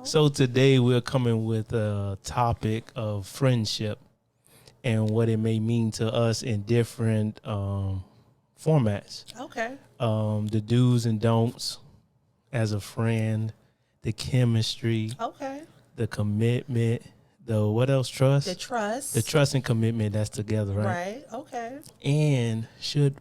So today we're coming with a topic of friendship and what it may mean to us in different formats. Okay. The do's and don'ts as a friend, the chemistry, Okay. the commitment, the what else? Trust. The trust. The trust and commitment that's together, right? Right. Okay. And should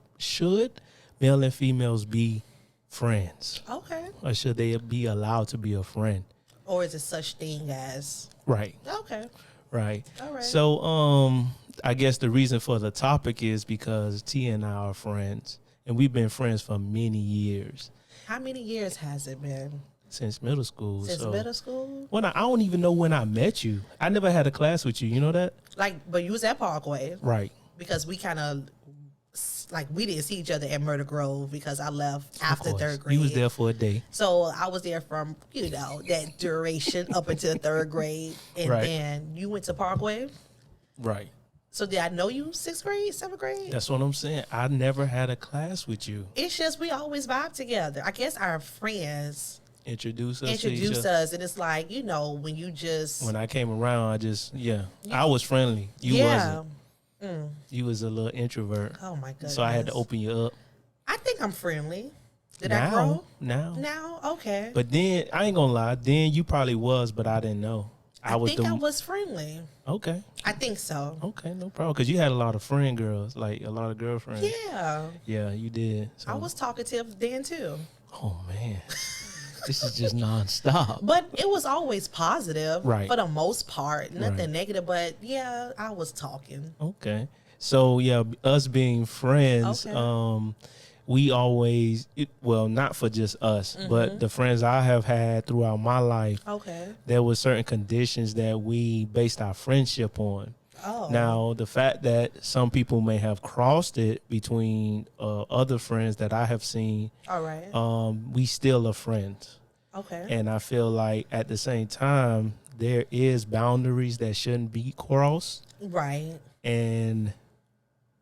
male and females be friends, Okay. or should they be allowed to be a friend? Or is it such thing as? Right. Okay. Right. All right. So, I guess the reason for the topic is because T and I are friends, and we've been friends for many years. How many years has it been? Since middle school. Since middle school? When I don't even know when I met you. I never had a class with you. You know that? But you was at Parkway. Right. Because we kind of, we didn't see each other at Murder Grove because I left after third grade. You was there for a day. So I was there from, that duration up until third grade. And then you went to Parkway. Right. So did I know you 6th grade, 7th grade? That's what I'm saying. I never had a class with you. It's just we always vibe together. I guess our friends introduce us, and it's like, when you just... When I came around, I was friendly. You wasn't. You was a little introvert. Oh, my goodness. So I had to open you up. I think I'm friendly. Did I grow? Now? Okay. But then, I ain't gonna lie, then you probably was, but I didn't know. I was friendly. Okay. I think so. Okay, no problem. Because you had a lot of friend girls, like a lot of girlfriends. Yeah. Yeah, you did. So. I was talkative then, too. Oh, man. This is just nonstop. But it was always positive, right? For the most part, nothing negative. But yeah, I was talking. Okay, so yeah, us being friends, we always, not for just us, but the friends I have had throughout my life. Okay, there were certain conditions that we based our friendship on. Oh. Now, the fact that some people may have crossed it between other friends that I have seen, all right, we still are friends. Okay. And I feel like at the same time, there is boundaries that shouldn't be crossed. Right. And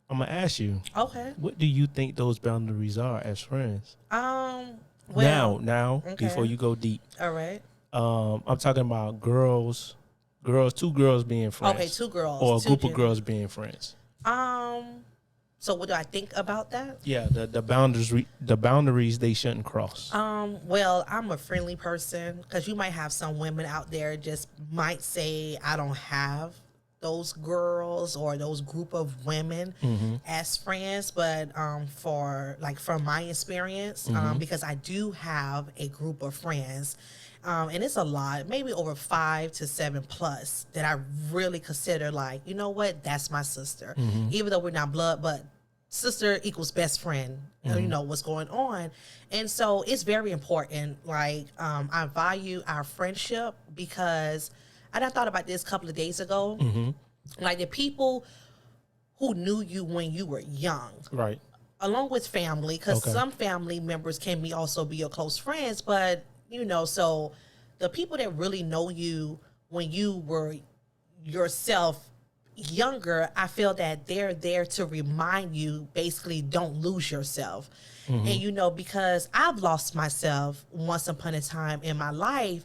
I'm going to ask you, okay, what do you think those boundaries are as friends? Well, now, before you go deep. All right. I'm talking about two girls being friends. Okay, two girls. Or a group of girls being friends. So what do I think about that? Yeah, the boundaries they shouldn't cross. Well, I'm a friendly person because you might have some women out there just might say I don't have those girls or those group of women as friends, but from my experience, because I do have a group of friends. And it's a lot, maybe over 5 to 7 plus that I really consider like, you know what, that's my sister. Even though we're not blood, but sister equals best friend. You know what's going on. And so it's very important. Like, I value our friendship because, and I thought about this a couple of days ago, like the people who knew you when you were young. Right. Along with family, because some family members can also be your close friends, but so the people that really know you when you were yourself younger, I feel that they're there to remind you, basically, don't lose yourself. And, because I've lost myself once upon a time in my life.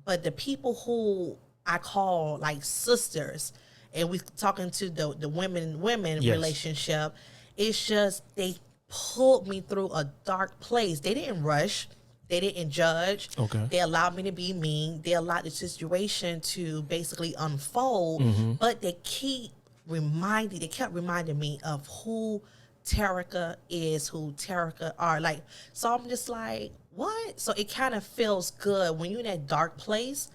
But the people who I call like sisters, and we talking to the women relationship, it's just they pulled me through a dark place. They didn't rush. They didn't judge. Okay. They allowed me to be me. They allowed the situation to basically unfold. But they kept reminding me of who Terica is, who Terica are. Like, so I'm just like, what? So it kind of feels good when you're in that dark place,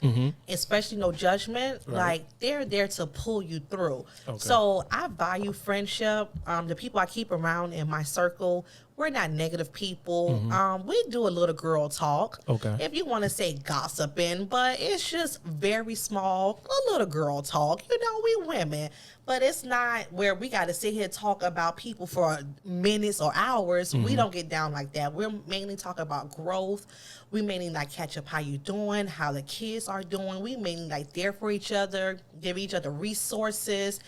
especially no judgment. Right. Like, they're there to pull you through. Okay. So I value friendship. The people I keep around in my circle, we're not negative people. We do a little girl talk. Okay. If you want to say gossiping, but it's just very small, a little girl talk. We women. But it's not where we got to sit here and talk about people for minutes or hours. We don't get down like that. We're mainly talking about growth. We mainly like catch up how you doing, how the kids are doing. We mainly like there for each other, give each other resources.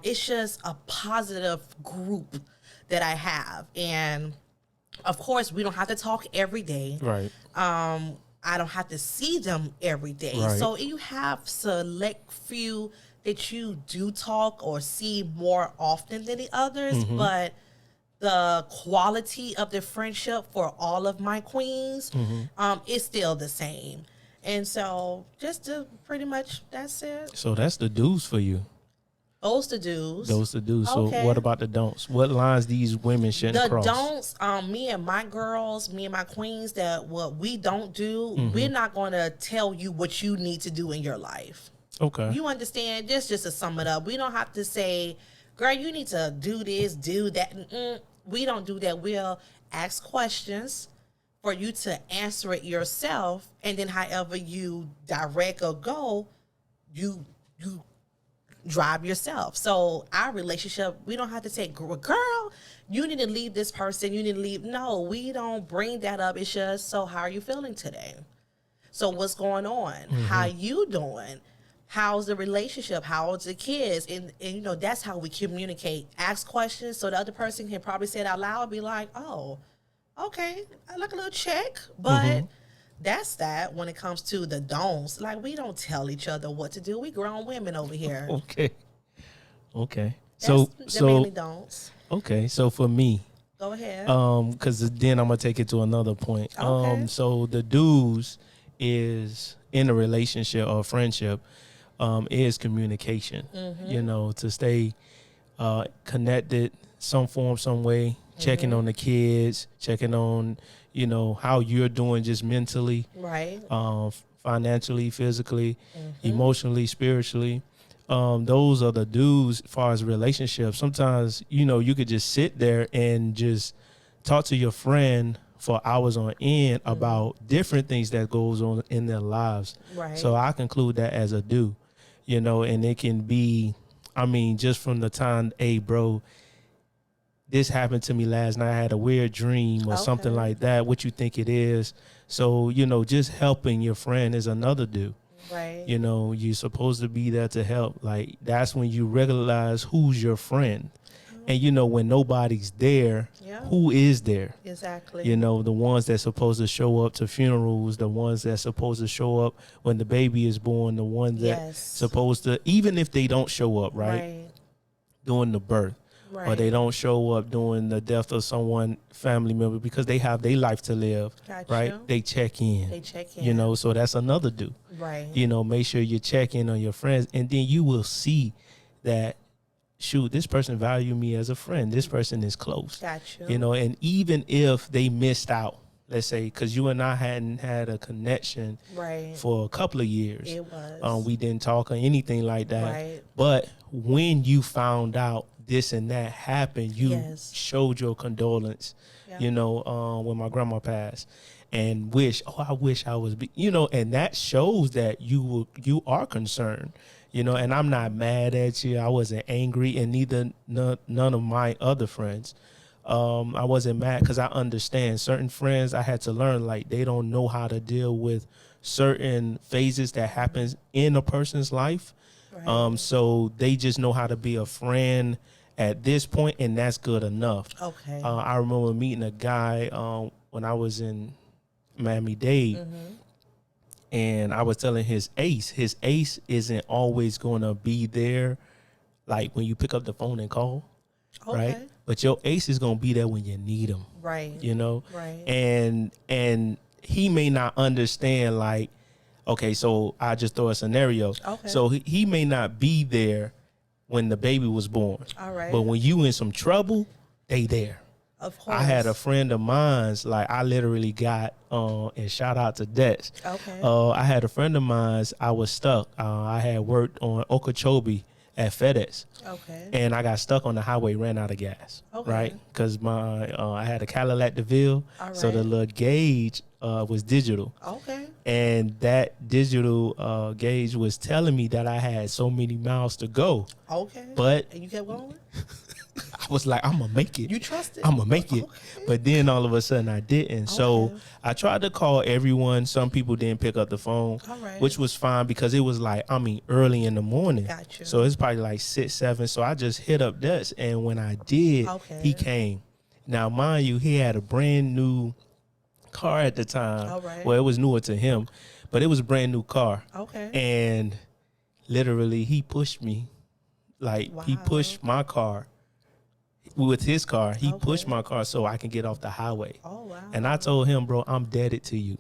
It's just a positive group that I have. And of course, we don't have to talk every day. Right. I don't have to see them every day. Right. So you have select few that you do talk or see more often than the others, but the quality of the friendship for all of my queens is still the same. And so just to pretty much, that's it. So that's the do's for you. Those the do's. Those the do's. Okay. So what about the don'ts? What lines these women shouldn't cross? The don'ts, me and my girls, me and my queens, that what we don't do, we're not going to tell you what you need to do in your life. Okay. You understand? Just to sum it up, we don't have to say, girl, you need to do this, do that. We don't do that. We'll ask questions for you to answer it yourself, and then however you direct or go, you drive yourself. So our relationship, we don't have to say, girl, you need to leave this person, you need to leave. No, we don't bring that up. It's just, so how are you feeling today? So what's going on? How you doing? How's the relationship? How's the kids? And you know, that's how we communicate. Ask questions so the other person can probably say it out loud and be like, oh, okay, I like a little check. But that's that when it comes to the don'ts. Like, we don't tell each other what to do. We grown women over here. Okay. That's the mainly don'ts. Okay. So for me, go ahead. Because then I'm gonna take it to another point. Okay. So the do's is in a relationship or friendship, is communication. You know, to stay connected, some form, some way. Checking on the kids, checking on, you know, how you're doing just mentally, right? Financially, physically, emotionally, spiritually. Those are the do's as far as relationships. Sometimes, you know, you could just sit there and just talk to your friend for hours on end about different things that goes on in their lives. Right. So I conclude that as a do, you know, and it can be, I mean, just from the time, hey, bro, this happened to me last night. I had a weird dream or something like that. What you think it is? So, you know, just helping your friend is another do. Right. You know, you're supposed to be there to help. Like, that's when you regularize who's your friend. And, you know, when nobody's there, who is there? Exactly. You know, the ones that's supposed to show up to funerals, the ones that's supposed to show up when the baby is born, the ones that supposed to, even if they don't show up, right? During the birth. Right. Or they don't show up during the death of someone, family member, because they have their life to live, right? They check in. You know, so that's another do. Right. You know, make sure you check in on your friends, and then you will see that, shoot, this person value me as a friend. This person is close. You know, and even if they missed out, let's say, because you and I hadn't had a connection for a couple of years. It was. We didn't talk or anything like that. Right. But when you found out this and that happened, you showed your condolence, you know, when my grandma passed, and I wish I was, you know, and that shows that you are concerned, you know, and I'm not mad at you. I wasn't angry, and none of my other friends. I wasn't mad because I understand certain friends I had to learn, like, they don't know how to deal with certain phases that happens in a person's life. Right. So they just know how to be a friend at this point, and that's good enough. Okay. I remember meeting a guy when I was in Miami-Dade, and I was telling his ace isn't always going to be there, like when you pick up the phone and call, right? But your ace is going to be there when you need him, right? You know, right? And he may not understand, like, okay, so I just throw a scenario. Okay. So he may not be there when the baby was born. All right. But when you in some trouble, they there. Of course. I had a friend of mine's, like, I literally got, and shout out to Dex. Okay. I had a friend of mine's, I was stuck. I had worked on Okeechobee at FedEx. Okay. And I got stuck on the highway, ran out of gas. Okay. Right? Because I had a Cadillac DeVille. All right. So the little gauge was digital. Okay. And that digital gauge was telling me that I had so many miles to go. Okay. But and you kept going? I was like, I'm gonna make it. You trusted? I'm gonna make it. Okay. But then all of a sudden I didn't. Okay. So I tried to call everyone. Some people didn't pick up the phone, which was fine because it was like, early in the morning. Gotcha. So it's probably like 6, 7. So I just hit up Dutch, and when I did, he came. Now, mind you, he had a brand new car at the time. All right. Well, it was newer to him, but it was a brand new car. Okay. And literally, he pushed me. Like, he pushed my car with his car. He pushed my car so I can get off the highway. Oh, wow. And I told him, bro, I'm indebted to you.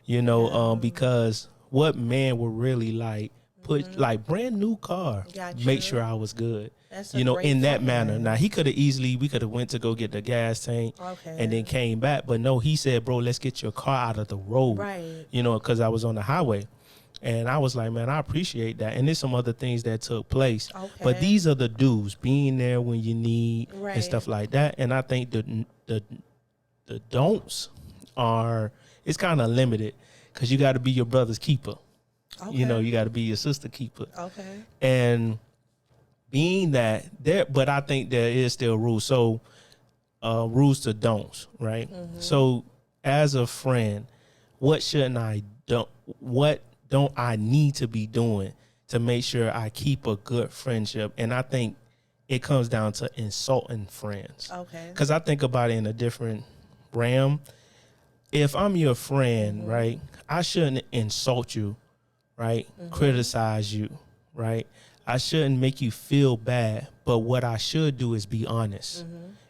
You know, because what man would really like put like brand new car, make sure I was good. That's you know, in that manner. Now we could have went to go get the gas tank and then came back. But no, he said, bro, let's get your car out of the road. Right. You know, because I was on the highway. And I was like, man, I appreciate that. And there's some other things that took place. Okay. But these are the do's, being there when you need and stuff like that. And I think the don'ts are, it's kind of limited because you got to be your brother's keeper. Okay. You know, you got to be your sister keeper. Okay. And being that there, but I think there is still rules. So rules to don'ts, right? Mm-hmm. So as a friend, what don't I need to be doing to make sure I keep a good friendship? And I think it comes down to insulting friends. Okay. Because I think about it in a different realm. If I'm your friend, right, I shouldn't insult you, right, criticize you, right? I shouldn't make you feel bad. But what I should do is be honest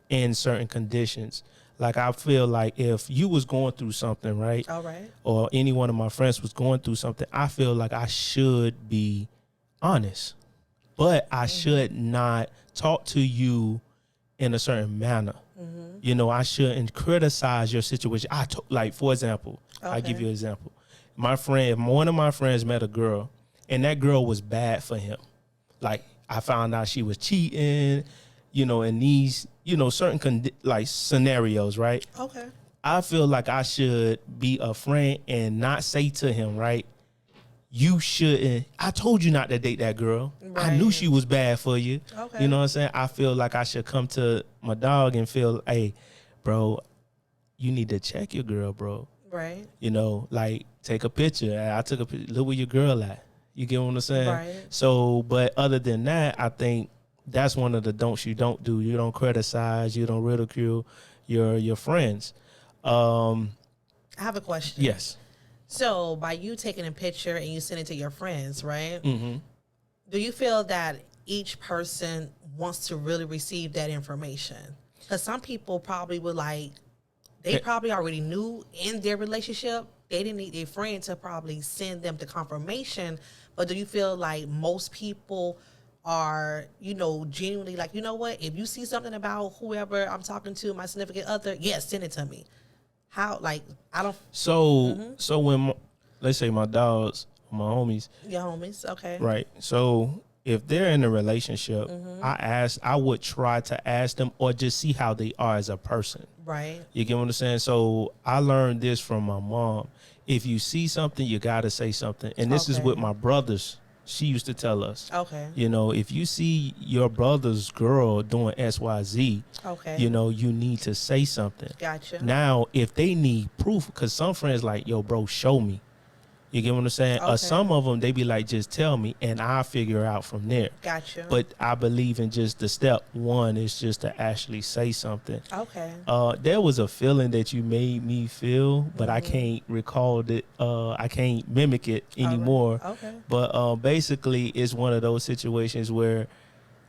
in certain conditions. Like, I feel like if you was going through something, right? All right. Or any one of my friends was going through something, I feel like I should be honest. But I should not talk to you in a certain manner. You know, I shouldn't criticize your situation. Like, for example, I'll give you an example. One of my friends met a girl, and that girl was bad for him. Like, I found out she was cheating, you know, in these, you know, certain scenarios, right? Okay. I feel like I should be a friend and not say to him, right, you shouldn't. I told you not to date that girl. Right. I knew she was bad for you. Okay. You know what I'm saying? I feel like I should come to my dog and feel, hey, bro, you need to check your girl, bro. Right. You know, like, take a picture. I took a picture. Look where your girl at. You get what I'm saying? Right. So, but other than that, I think that's one of the don'ts you don't do. You don't criticize. You don't ridicule your friends. I have a question. Yes. So by you taking a picture and you send it to your friends, right? Mm-hmm. Do you feel that each person wants to really receive that information? Because some people probably would they probably already knew in their relationship. They didn't need their friend to probably send them the confirmation. But do you feel like most people are, you know, genuinely like, you know what, if you see something about whoever I'm talking to, my significant other, yes, send it to me. How, like, I don't. So when, let's say my dogs, my homies. Your homies, okay. Right. So if they're in a relationship, I would try to ask them or just see how they are as a person. Right. You get what I'm saying? So I learned this from my mom. If you see something, you got to say something. And this is with my brothers. She used to tell us, you know, if you see your brother's girl doing XYZ, you know, you need to say something. Gotcha. Now, if they need proof, because some friends like, yo, bro, show me. You get what I'm saying? Or some of them, they be like, just tell me, and I'll figure out from there. Gotcha. But I believe in just the step one is just to actually say something. Okay. There was a feeling that you made me feel, but I can't recall it. I can't mimic it anymore. Right. Okay. But basically, it's one of those situations where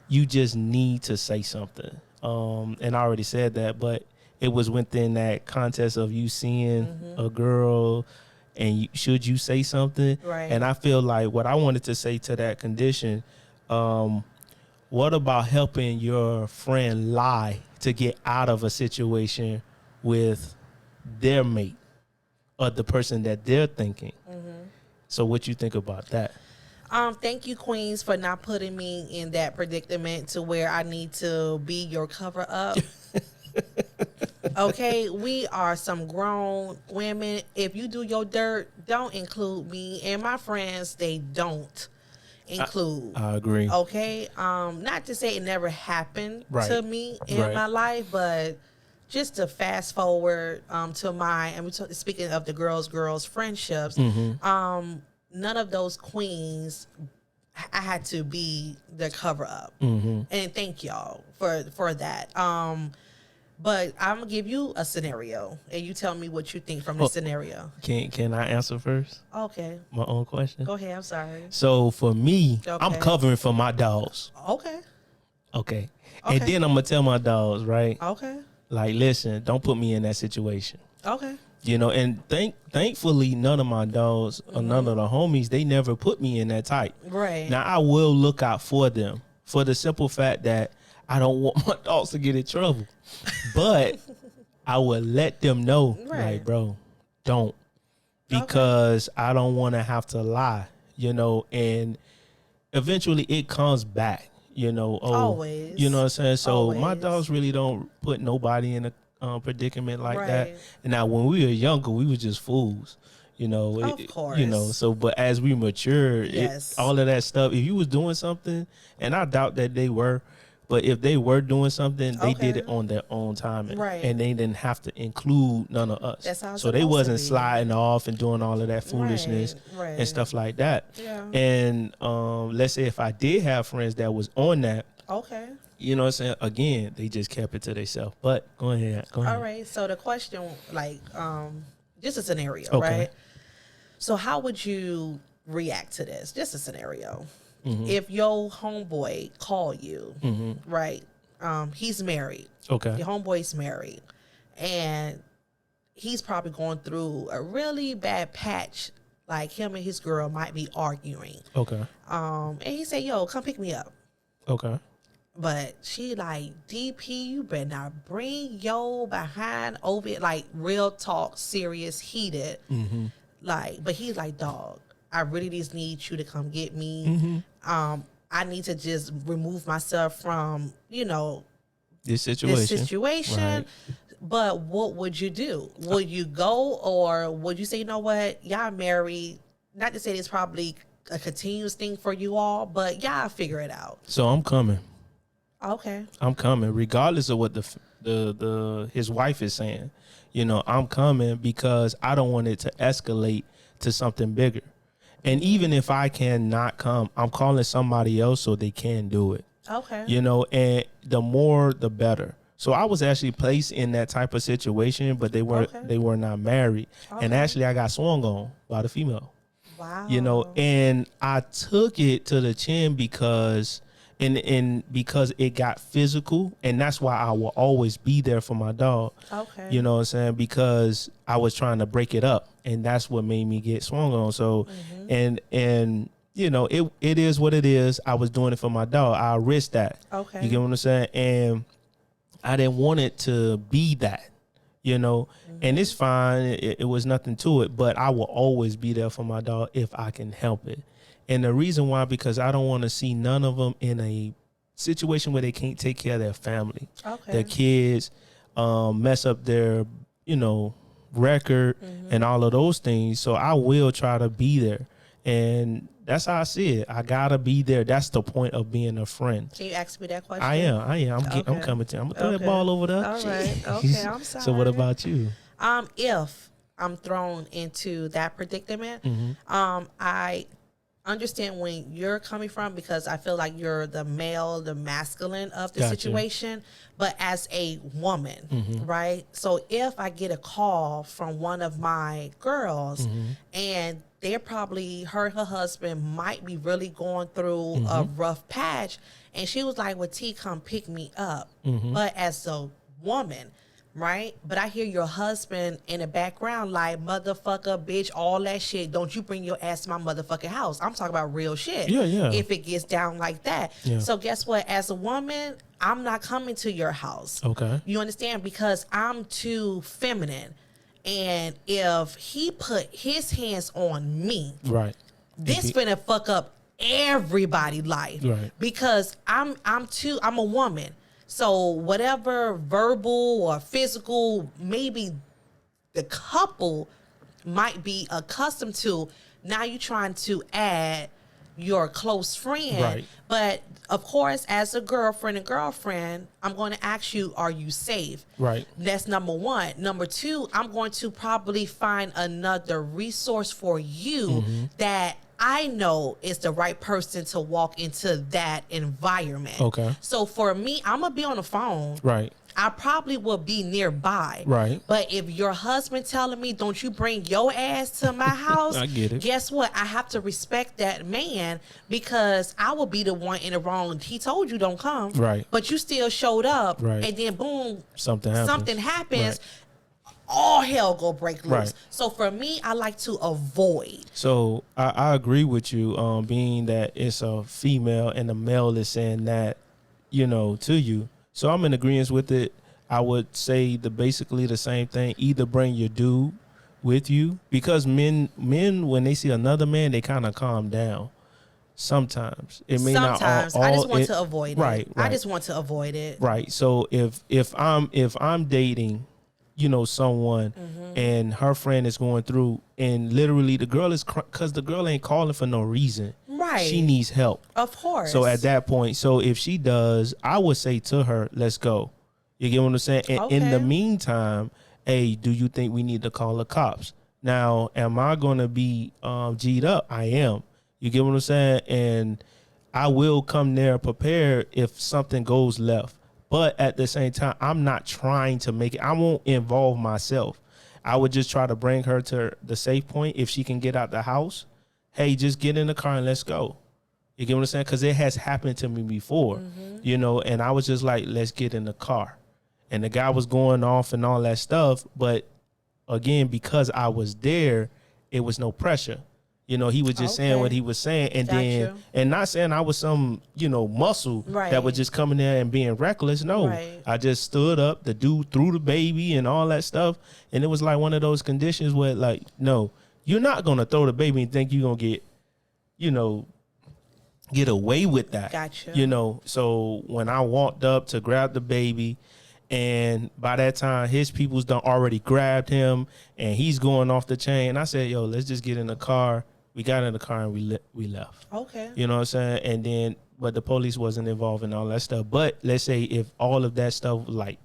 you just need to say something. And I already said that, but it was within that context of you seeing a girl. And should you say something? Right. And I feel like what I wanted to say to that condition, what about helping your friend lie to get out of a situation with their mate or the person that they're thinking? So what you think about that? Thank you, Queens, for not putting me in that predicament to where I need to be your cover up. Okay, we are some grown women. If you do your dirt, don't include me and my friends. They don't include. I agree. Okay, not to say it never happened to me in my life, but just to fast forward to my, and speaking of the girls friendships, none of those queens, I had to be the cover up, and thank y'all for that. But I'm gonna give you a scenario, and you tell me what you think from the scenario. Can I answer first? Okay. My own question. Go ahead. I'm sorry. So for me, I'm covering for my dogs. Okay. And then I'm gonna tell my dogs, right? Okay. Like, listen, don't put me in that situation. Okay. You know, and thankfully, none of my dogs or none of the homies, they never put me in that type. Right. Now, I will look out for them for the simple fact that I don't want my dogs to get in trouble. But I will let them know, like, bro, don't. Because I don't want to have to lie, you know, and eventually it comes back, you know. Always. You know what I'm saying? So my dogs really don't put nobody in a predicament like that. And now when we were younger, we were just fools, you know. Of course. You know, so but as we mature, all of that stuff, if you was doing something, and I doubt that they were, but if they were doing something, they did it on their own time, and they didn't have to include none of us. That's how it's so they wasn't to be. Sliding off and doing all of that foolishness and stuff like that. Yeah. And let's say if I did have friends that was on that, you know what I'm saying? Again, they just kept it to themselves. But go ahead. All right. So the question, like, just a scenario, right? So how would you react to this? Just a scenario. If your homeboy call you, right? He's married. Okay. Your homeboy's married, and he's probably going through a really bad patch. Like him and his girl might be arguing. Okay. And he said, "Yo, come pick me up." Okay. But she like, DP, you better not bring your behind over it. Like real talk, serious, heated. Like, but he's like, dog, I really just need you to come get me. I need to just remove myself from, you know, this situation. Right. But what would you do? Would you go, or would you say, you know what, y'all married? Not to say it's probably a continuous thing for you all, but y'all figure it out. So I'm coming. Okay. I'm coming, regardless of what his wife is saying. You know, I'm coming because I don't want it to escalate to something bigger. And even if I cannot come, I'm calling somebody else so they can do it. Okay. You know, and the more, the better. So I was actually placed in that type of situation, but they were not married. And actually, I got swung on by the female. Wow. You know, and I took it to the chin because because it got physical, and that's why I will always be there for my dog. Okay. You know what I'm saying? Because I was trying to break it up, and that's what made me get swung on. So, and you know, it is what it is. I was doing it for my dog. I risked that. Okay. You get what I'm saying? And I didn't want it to be that, you know, and it's fine. It was nothing to it, but I will always be there for my dog if I can help it. And the reason why, because I don't want to see none of them in a situation where they can't take care of their family, their kids, mess up their, you know, record and all of those things. So I will try to be there. And that's how I see it. I gotta be there. That's the point of being a friend. Can you ask me that question? I am. I'm coming to you. I'm gonna throw that ball over there. All right. Okay. I'm sorry. So what about you? If I'm thrown into that predicament, I understand when you're coming from, because I feel like you're the male, the masculine of the situation, but as a woman, right? So if I get a call from one of my girls and they're probably, her and her husband might be really going through a rough patch, and she was like, well, T, come pick me up. But as a woman, right? But I hear your husband in the background like, motherfucker, bitch, all that shit. Don't you bring your ass to my motherfucking house. I'm talking about real shit. Yeah. If it gets down like that. Yeah. So guess what? As a woman, I'm not coming to your house. Okay. You understand? Because I'm too feminine. And if he put his hands on me, right, this finna fuck up everybody's life. Right. Because I'm a woman. So whatever verbal or physical maybe the couple might be accustomed to, now you're trying to add your close friend. Right. But of course, as a girlfriend and girlfriend, I'm going to ask you, are you safe? Right. That's number one. Number two, I'm going to probably find another resource for you that I know is the right person to walk into that environment. Okay. So for me, I'm going to be on the phone. Right. I probably will be nearby. Right. But if your husband telling me, don't you bring your ass to my house, I get it. Guess what? I have to respect that man because I will be the one in the wrong. He told you don't come. Right. But you still showed up. Right. And then boom, something happens. Right. All hell go break loose. Right. So for me, I like to avoid. So I agree with you, being that it's a female and the male is saying that, to you. So I'm in agreement with it. I would say basically the same thing. Either bring your dude with you, because men when they see another man, they kind of calm down. Sometimes it may not. Sometimes I just want to avoid it. Right. I just want to avoid it. Right. So if I'm dating, someone, and her friend is going through, and literally the girl is because the girl ain't calling for no reason. Right. She needs help. Of course. So at that point, if she does, I would say to her, let's go. You get what I'm saying? And in the meantime, hey, do you think we need to call the cops? Now, am I going to be G'd up? I am. You get what I'm saying? And I will come there prepared if something goes left. But at the same time, I'm not trying to make it. I won't involve myself. I would just try to bring her to the safe point. If she can get out the house, hey, just get in the car and let's go. You get what I'm saying? Because it has happened to me before, and I was just like, let's get in the car. And the guy was going off and all that stuff. But again, because I was there, it was no pressure. He was just saying what he was saying. And and not saying I was some, muscle that was just coming there and being reckless. No, I just stood up. The dude threw the baby and all that stuff. And it was like one of those conditions where, like, no, you're not going to throw the baby and think you're going to get away with that. Gotcha. So when I walked up to grab the baby, and by that time, his people's done already grabbed him, and he's going off the chain. I said, yo, let's just get in the car. We got in the car and we left. Okay. You know what I'm saying? And then, but the police wasn't involved in all that stuff. But let's say if all of that stuff, like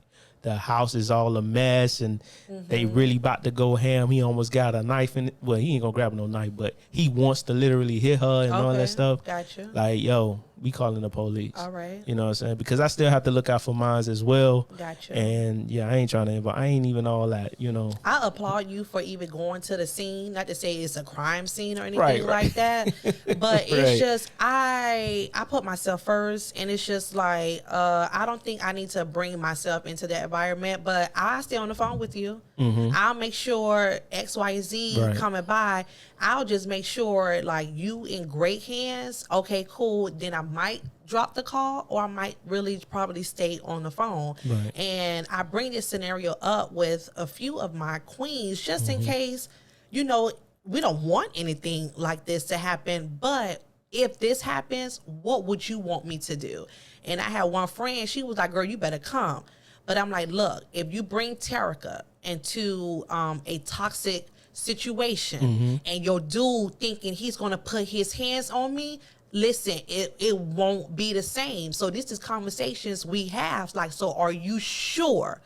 the house is all a mess and they really about to go ham, he almost got a knife in it. Well, he ain't gonna grab no knife, but he wants to literally hit her and all that stuff. Gotcha. Like, yo, we calling the police. All right. You know what I'm saying? Because I still have to look out for mines as well. Gotcha. And yeah, I ain't trying to involve. I ain't even all that, I applaud you for even going to the scene. Not to say it's a crime scene or anything like that, but it's just I put myself first, and it's just like I don't think I need to bring myself into that environment. But I stay on the phone with you. I'll make sure X, Y, Z coming by. I'll just make sure like you in great hands. Okay, cool. Then I might drop the call, or I might really probably stay on the phone. And I bring this scenario up with a few of my queens just in case, we don't want anything like this to happen. But if this happens, what would you want me to do? And I had one friend, she was like, girl, you better come. But I'm like, look, if you bring Terica into a toxic situation and your dude thinking he's going to put his hands on me, listen, it won't be the same. So this is conversations we have. Like, so are you sure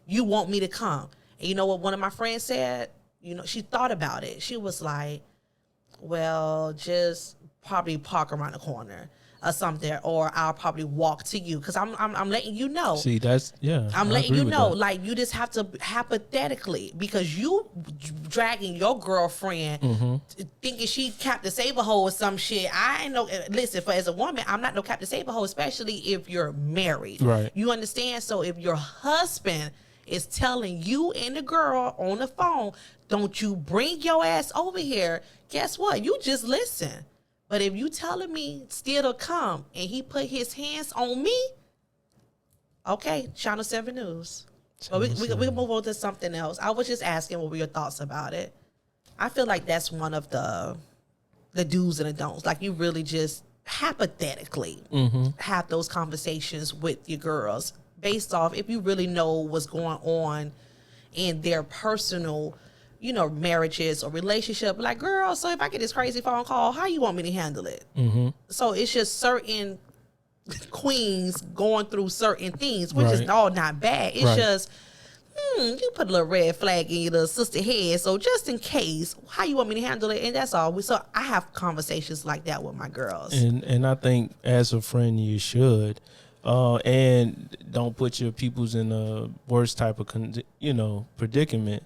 you want me to come? And you know what one of my friends said? She thought about it. She was like, well, just probably park around the corner or something, or I'll probably walk to you, because I'm letting you know. See, I'm letting you know, like, you just have to hypothetically, because you dragging your girlfriend thinking she Captain Saberhole or some shit. I ain't no, listen, as a woman, I'm not no Captain Saberhole, especially if you're married. Right. You understand? So if your husband is telling you and the girl on the phone, don't you bring your ass over here, guess what? You just listen. But if you telling me still to come and he put his hands on me, okay, Channel 7 News. But we can move on to something else. I was just asking what were your thoughts about it. I feel like that's one of the do's and the don'ts. Like, you really just hypothetically have those conversations with your girls based off if you really know what's going on in their personal marriages or relationship. Like, girl, so if I get this crazy phone call, how you want me to handle it? So it's just certain queens going through certain things, which is all not bad. It's just, you put a little red flag in your little sister head. So just in case, how you want me to handle it? And that's all. So I have conversations like that with my girls. And I think as a friend, you should. And don't put your peoples in a worse type of predicament.